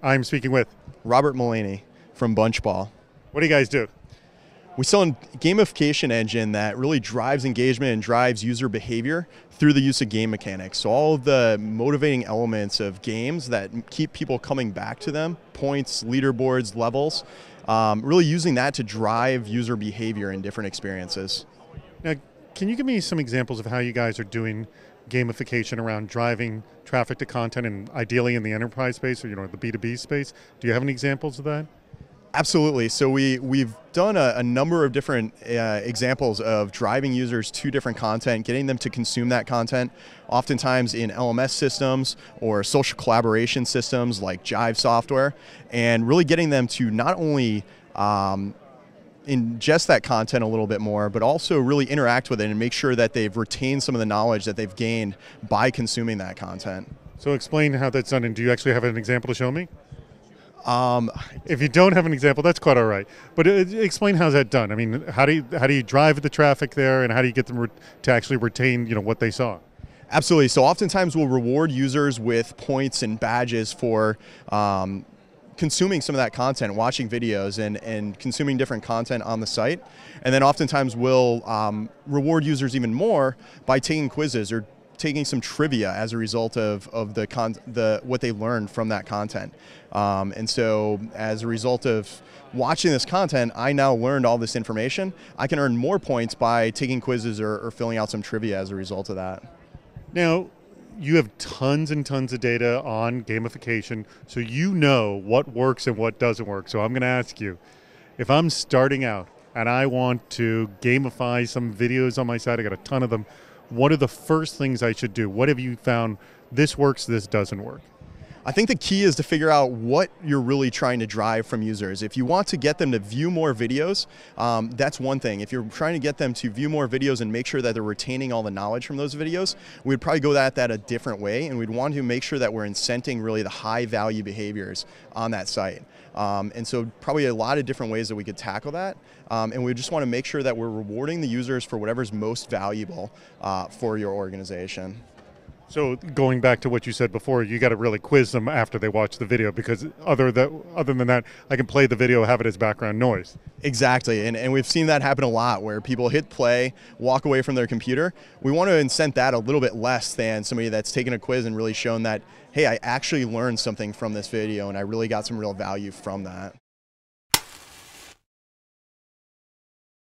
I'm speaking with. Robert Mullany from Bunchball. What do you guys do? We sell a gamification engine that really drives engagement and drives user behavior through the use of game mechanics. So all of the motivating elements of games that keep people coming back to them, points, leaderboards, levels, really using that to drive user behavior in different experiences. Now, can you give me some examples of how you guys are doing gamification around driving traffic to content, and ideally in the enterprise space or the B2B space? Do you have any examples of that? Absolutely. So we've done a number of different examples of driving users to different content, getting them to consume that content, oftentimes in LMS systems or social collaboration systems like Jive software, and really getting them to not only ingest that content a little bit more, but also really interact with it and make sure that they've retained some of the knowledge that they've gained by consuming that content. So explain how that's done, and do you actually have an example to show me? If you don't have an example, that's quite all right. But explain how's that done. I mean, how do you drive the traffic there, and how do you get them to actually retain what they saw? Absolutely. So oftentimes we'll reward users with points and badges for consuming some of that content, watching videos and consuming different content on the site. And then oftentimes we'll reward users even more by taking quizzes or taking some trivia as a result of what they learned from that content. And so as a result of watching this content, I now learned all this information. I can earn more points by taking quizzes or filling out some trivia as a result of that. Now, you have tons and tons of data on gamification, so you know what works and what doesn't work. So I'm going to ask you, if I'm starting out and I want to gamify some videos on my site, I got a ton of them, what are the first things I should do? What have you found? This works, this doesn't work. I think the key is to figure out what you're really trying to drive from users. If you want to get them to view more videos, that's one thing. If you're trying to get them to view more videos and make sure that they're retaining all the knowledge from those videos, we'd probably go at that a different way, and we'd want to make sure that we're incenting really the high value behaviors on that site. And so probably a lot of different ways that we could tackle that. And we just want to make sure that we're rewarding the users for whatever's most valuable for your organization. So going back to what you said before, you got to really quiz them after they watch the video, because other than that, I can play the video, have it as background noise. Exactly, and we've seen that happen a lot where people hit play, walk away from their computer. We want to incent that a little bit less than somebody that's taken a quiz and really shown that, hey, I actually learned something from this video and I really got some real value from that.